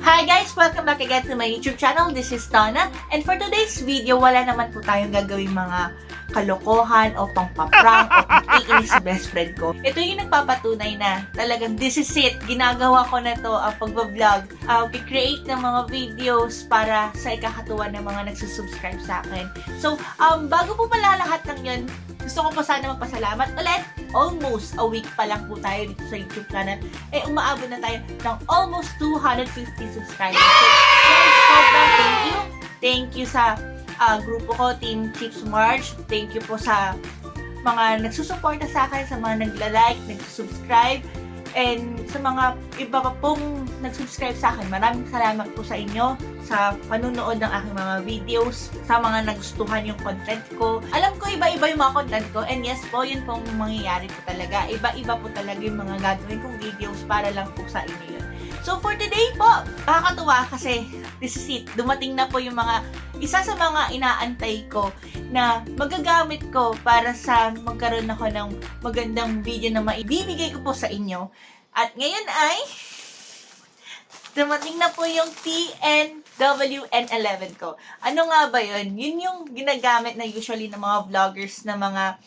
Hi guys! Welcome back again to my YouTube channel. This is Donna. And for today's video, wala naman po tayong gagawin mga kalokohan o pangpaprank o pang-iinis sa best friend ko. Ito yung nagpapatunay na talagang this is it. Ginagawa ko na to ang pagbablog. Create ng mga videos para sa ikakatuwa ng mga nagsusubscribe sa akin. So, bago po pala lahat ng yun, gusto ko po sana magpasalamat ulit. Almost a week pa lang po tayo dito sa YouTube channel. Umaabot na tayo ng almost 250 subscribers. So, guys, sobrang thank you. Thank you sa grupo ko, Team Chips March. Thank you po sa mga nagsusuporta sa akin, sa mga nagla-like, nagsusubscribe, and sa mga iba pa pong nagsubscribe sa akin. Maraming salamat po sa inyo sa panunood ng aking mga videos, sa mga nagustuhan yung content ko. Alam ko iba-iba yung mga content ko, and yes po, yun pong mangyayari po talaga. Iba-iba po talaga yung mga gagawin kong videos para lang po sa inyo yun. So for today po, nakakatuwa kasi this is it. Dumating na po yung mga isa sa mga inaantay ko na magagamit ko para sa magkaroon ako ng magandang video na maibibigay ko po sa inyo. At ngayon ay dumating na po yung TNW N11 ko. Ano nga ba yun? Yun yung ginagamit na usually ng mga vloggers na mga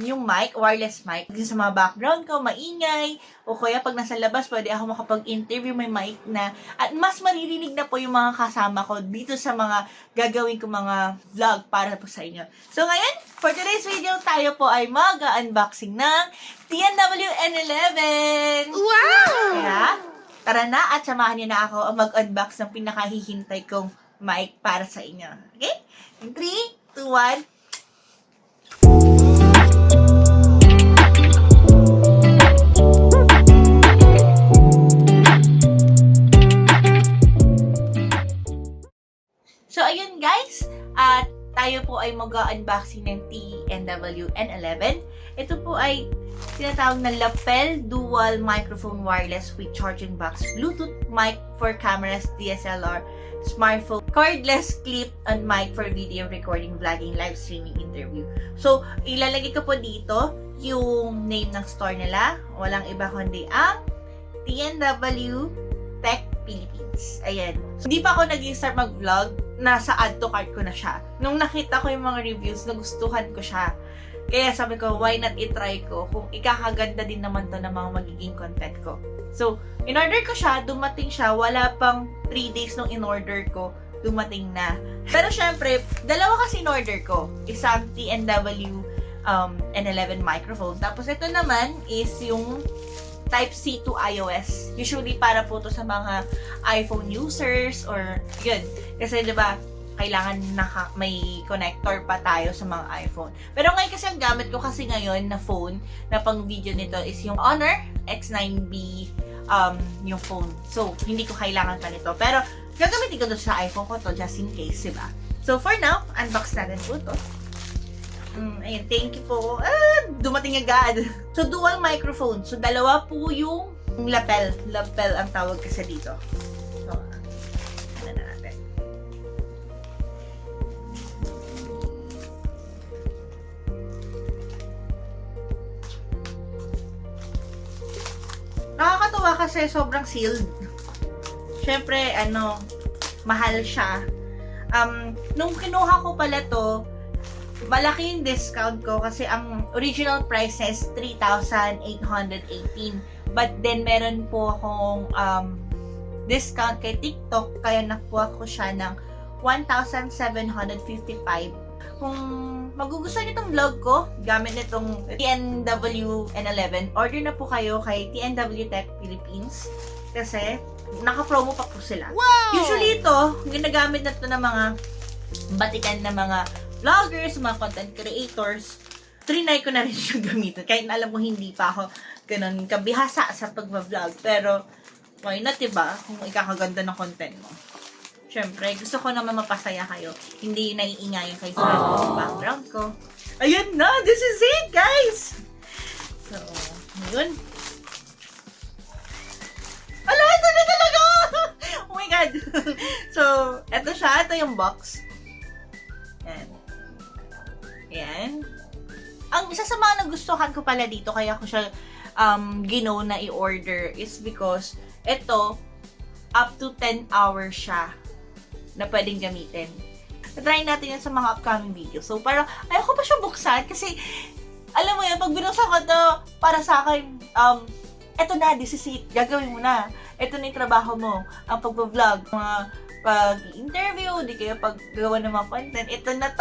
yung mic, wireless mic. Sa mga background ko, maingay. O kaya pag nasa labas, pwede ako makapag-interview, may mic na. At mas maririnig na po yung mga kasama ko dito sa mga gagawin ko mga vlog para po sa inyo. So ngayon, for today's video, tayo po ay mag-unboxing ng TNW N11. Wow! Kaya, tara na at samahan niyo na ako mag-unbox ng pinakahihintay kong mic para sa inyo. Okay? In 3, 2, 1. So, ayun guys, at tayo po ay mag-unboxing ng TNW N11. Ito po ay tinatawag na lapel dual microphone wireless with charging box, Bluetooth mic for cameras, DSLR, smartphone, cordless clip and mic for video recording, vlogging, live streaming, interview. So, ilalagay ko po dito yung name ng store nila. Walang iba kundi ang TNW Tech Philippines. Ayan. So, hindi pa ako nag-start mag-vlog, nasa add to cart ko na siya. Nung nakita ko yung mga reviews, nagustuhan ko siya. Kaya sabi ko, why not i-try ko kung ikakaganda din naman to ng mga magiging content ko. So, in-order ko siya, dumating siya, wala pang 3 days nung in-order ko, dumating na. Pero syempre, dalawa kasi in-order ko. Isang TNW N11 microphone. Tapos ito naman is yung Type-C to iOS. Usually para po to sa mga iPhone users or yun. Kasi diba, kailangan may connector pa tayo sa mga iPhone. Pero ngayon kasi ang gamit ko kasi ngayon na phone na pang video nito is yung Honor X9B yung phone. So, hindi ko kailangan pa nito. Pero, gagamitin ko to sa iPhone ko to just in case, diba? So, for now, unbox natin po to. Ayun, thank you po. Dumating agad. So, dual microphone. So, dalawa po yung lapel. Lapel ang tawag kasi dito. So, ano na natin. Nakakatuwa kasi sobrang sealed. Siyempre, mahal siya. Nung kinuha ko pala to, malaki yung discount ko kasi ang original price is 3,818. But then, meron po akong discount kay TikTok, kaya nakuha ko siya ng 1,755. Kung magugustuhan niyo itong vlog ko, gamit nitong TNW N11, order na po kayo kay TNW Tech Philippines kasi naka-promo pa po sila. Wow! Usually ito, ginagamit na ito ng mga batikan na mga vloggers, mga content creators. Trinay ko na rin siya gamitin. Kahit na alam ko hindi pa ako ganun kabihasa sa pag-vlog. Pero, why not, diba? Kung ikakaganda ng content mo. Siyempre, gusto ko naman mapasaya kayo. Hindi naiingayin kayo sa background ko. Ayun na! This is it, guys! So, yun. Ala, ito na talaga! Oh my God! So, eto siya. Ito yung box. Yan. Yan. Ang isa sa mga nagustuhan ko pala dito, kaya ko siya ginaw na i-order is because ito, up to 10 hours siya na pwedeng gamitin. Try natin yan sa mga upcoming videos. So, parang, ayoko pa siya buksan kasi, alam mo yun, pag binuksan ko to, para sa akin, eto na, this is it. Gagawin mo na. Eto na yung trabaho mo. Ang pag-vlog, mga pag-interview, di kayo pag-gawa ng mga content. Ito na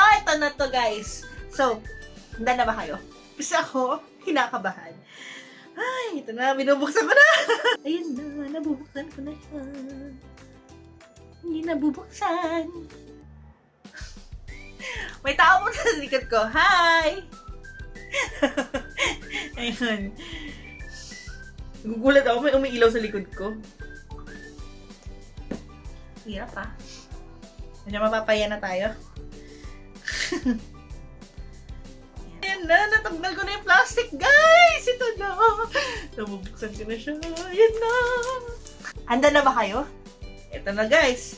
to, guys. So, handa na ba kayo? Kasi ako, kinakabahan. Ay, ito na, binubuksan ko na. Ayun na, nabubuksan ko na siya. Hindi nabubuksan. May tao po sa likod ko. Hi! Ayun. Gugulat ako, may umiilaw sa likod ko. Hirap ah. Medyo mapapaya na tayo. Ayan na, natanggal ko na yung plastic, guys! Ito na! Nabubuksan ko na siya. Ayan na! Handa na ba kayo? Ito na, guys.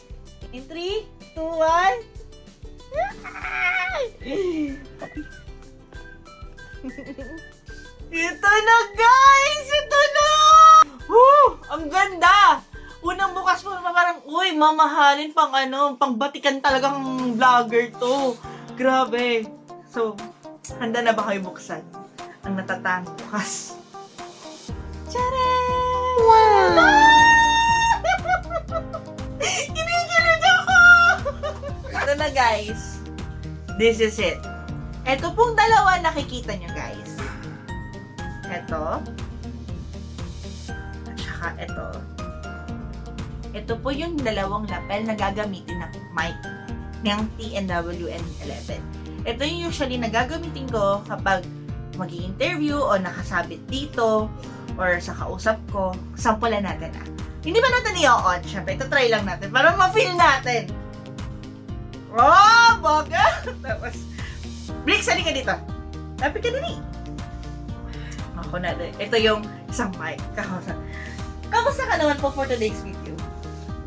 In 3, 2, 1... Ito na, guys! Ito na! Ang ganda! Unang bukas mo parang, uy, mamahalin pang pang batikan talagang vlogger to. Grabe. So, handa na ba kayo buksan ang natatang bukas? Tcharam! Wow! Kinikilig ako! Ito na, guys. This is it. Ito pong dalawa nakikita nyo, guys. Ito. At saka ito. Ito po yung dalawang lapel na gagamitin ng mic ng TNW N11. Ito yung usually na gagamitin ko kapag mag-i-interview o nakasabit dito or sa kausap ko. Sampulan natin ah. Hindi ba natin i-on? Siyempre, ito try lang natin para ma-feel natin. Oh, baga! Tapos, Blix, sali ka dito. Lapit ka din eh. Ako na din. Ito yung isang mic. Kamusta ka naman po for today's video?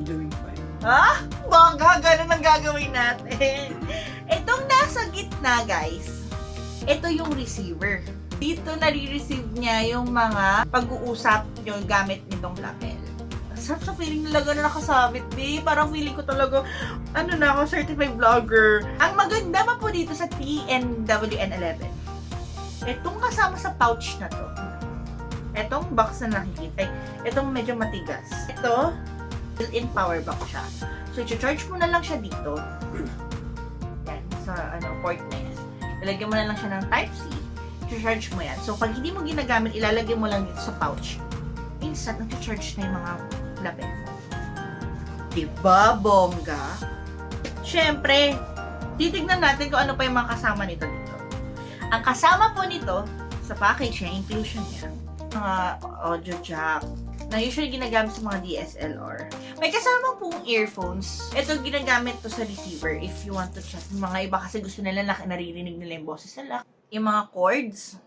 Doing fine. Ha? Baga, ganun ang gagawin natin. Itong nasa gitna, guys, ito yung receiver. Dito nare-receive niya yung mga pag-uusap nyo gamit nitong lapel. Sarap sa feeling talaga na nakasabit, babe. Parang feeling ko talaga, na ako, certified vlogger. Ang maganda pa po dito sa TNW N11, itong kasama sa pouch na to, itong box na nakikita, itong medyo matigas. Ito, built-in power bank siya. So, i-charge mo na lang siya dito. Yan, sa port na yan. Ilagyan mo na lang siya ng Type-C. I-charge mo yan. So, pag hindi mo ginagamit, ilalagay mo lang dito sa pouch. Instant, nag-charge na yung mga lapel mo. Diba, bongga? Siyempre, titignan natin kung ano pa yung mga kasama nito dito. Ang kasama po nito, sa package niya, inclusion niya, mga audio jack, na usually ginagamit sa mga DSLR. May kasama pong earphones. Ito ginagamit to sa receiver if you want to chat. Mga iba kasi gusto nila naririnig nila yung boses nila. Yung mga cords,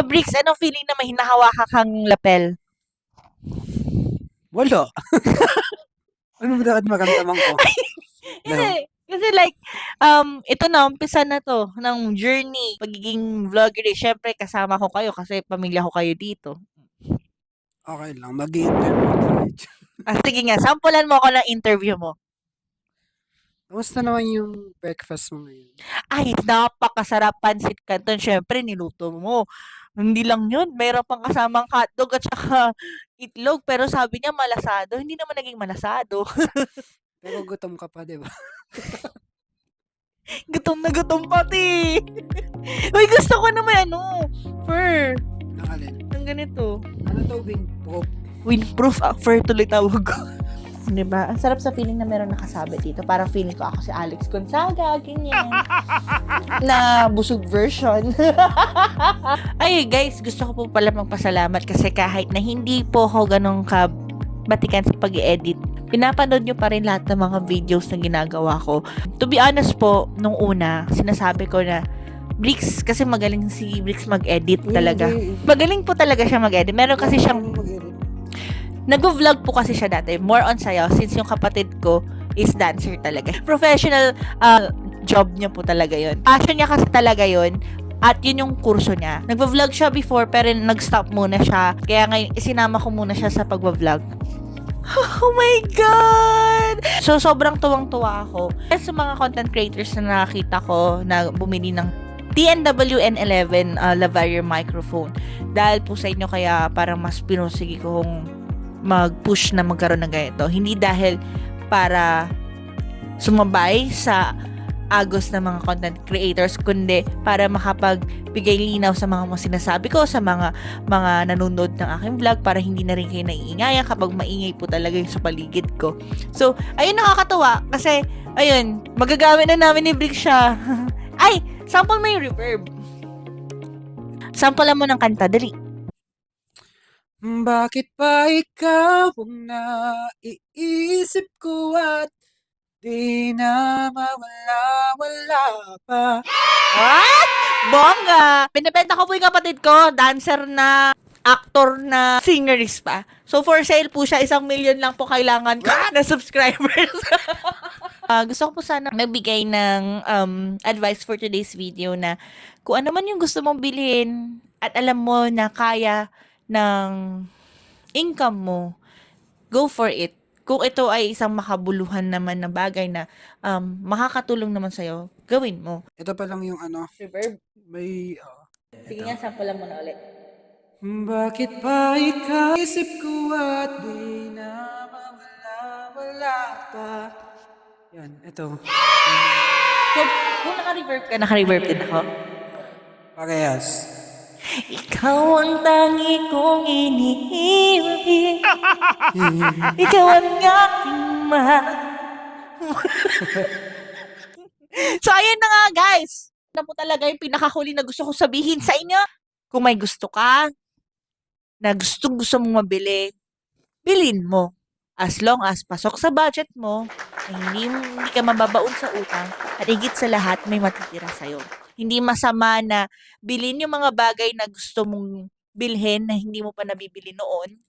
Bricks, anong feeling na may hinahawakan kang lapel? Wala. Ano ba dapat makamdaman ko? No. Hindi. Kasi like, ito na, umpisa na to, ng journey, pagiging vlogger. Siyempre, kasama ko kayo kasi pamilya ko kayo dito. Okay lang, mag-i-interview. Sige nga, sampulan mo ako ng interview mo. Kamusta naman yung breakfast mo ngayon? Ay, napakasarap pansit canton. Siyempre, niluto mo. Hindi lang yun, meron pang kasamang hotdog at saka itlog. Pero sabi niya malasado. Hindi naman naging malasado. Pero gutom ka pa, di ba? Gutom na gutom pati. Uy, gusto ko naman fur. Nang alin? Ang ganito. Ano to, windproof? Windproof fur tuloy tawag ko. Diba? Ang sarap sa feeling na meron nakasabi dito. Parang feeling ko ako si Alex Gonzaga, ganyan. Na busog version. Ay, guys, gusto ko po pala magpasalamat kasi kahit na hindi po ako ganun kabatikan sa pag-edit, pinapanood nyo pa rin lahat ng mga videos na ginagawa ko. To be honest po, nung una, sinasabi ko na Bricks, kasi magaling si Bricks mag-edit talaga. Magaling po talaga siya mag-edit. Meron kasi siyang nag-vlog po kasi siya dati, more on sayaw, since yung kapatid ko is dancer talaga. Professional job niya po talaga yon. Passion niya kasi talaga yon. At yun yung kurso niya. Nag-vlog siya before, pero nag-stop muna siya. Kaya ngayon, isinama ko muna siya sa pag-vlog. Oh my God! So, sobrang tuwang-tuwa ako. Sa mga content creators na nakakita ko na bumili ng TNW N11 lavalier microphone. Dahil po sa inyo, kaya parang mas pinusigi kong mag-push na magkaroon ng ganito. Hindi dahil para sumabay sa agos ng mga content creators, kundi para makapagbigay linaw sa mga sinasabi ko, sa mga nanonood ng aking vlog, para hindi na rin kayo naiingayan kapag maingay po talaga yung sa paligid ko. So, ayun, nakakatawa kasi, ayun, magagamit na namin ni Brick siya. Ay, sample mo yung reverb. Sample mo ng kanta, dali. Bakit ba ikaw ang naiisip ko at di na mawala-wala pa? What? Bongga! Pinapenta ko po yung kapatid ko, dancer na, actor na, singerist pa. So, for sale po siya, 1 million lang po kailangan ko na subscribers. Gusto ko po sana magbigay ng advice for today's video na kung ano man yung gusto mong bilhin at alam mo na kaya ng income mo, go for it. Kung ito ay isang makabuluhan naman na bagay na makakatulong naman sa'yo, gawin mo. Ito pa lang yung Reverb? may... Sige nga, sampulan mo na ulit. Bakit ba ikaw isip ko at di na mawala-wala pa? Yan, ito. So, kung naka-reverb din ako. Parehas. Ikaw ang tangi kong iniibig. Ikaw ang aking mahal. So, ayun na nga, guys. Na po talaga yung pinakahuli na gusto kong sabihin sa inyo. Kung may gusto ka, na gusto mong mabili, bilhin mo. As long as pasok sa budget mo, hindi ka mababaon sa utang, at higit sa lahat, may matitira sa'yo. Hindi masama na bilhin yung mga bagay na gusto mong bilhin na hindi mo pa nabibili noon.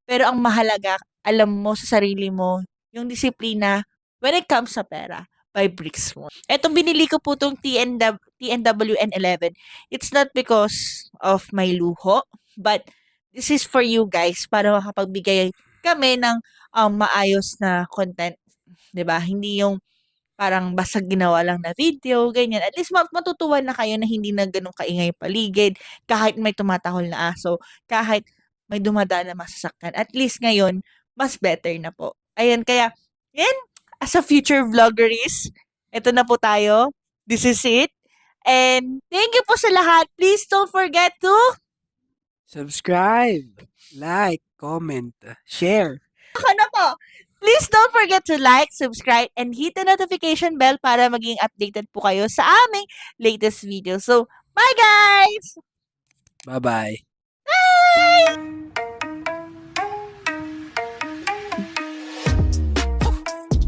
Pero ang mahalaga, alam mo sa sarili mo, yung disiplina when it comes sa pera, by Bricks mo. Etong binili ko po itong TNW N11. It's not because of my luho, but this is for you guys para makapagbigay kami ng maayos na content. 'Di ba? Hindi yung parang basta ginawa lang na video, ganyan. At least matutuwa na kayo na hindi na ganun kaingay paligid, kahit may tumatahol na aso, kahit may dumadaan na masasakyan. At least ngayon, mas better na po. Ayan, kaya, yan, as a future vloggeries, ito na po tayo. This is it. And thank you po sa lahat. Please don't forget to Subscribe, like, comment, share. ako na po. Please don't forget to like, subscribe, and hit the notification bell para maging updated po kayo sa aming latest video. So, bye guys! Bye-bye. Bye!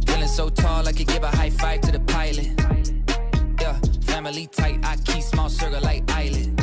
Feeling so tall, I could give a high five to the pilot. Yeah, family tight, I keep small circle like island.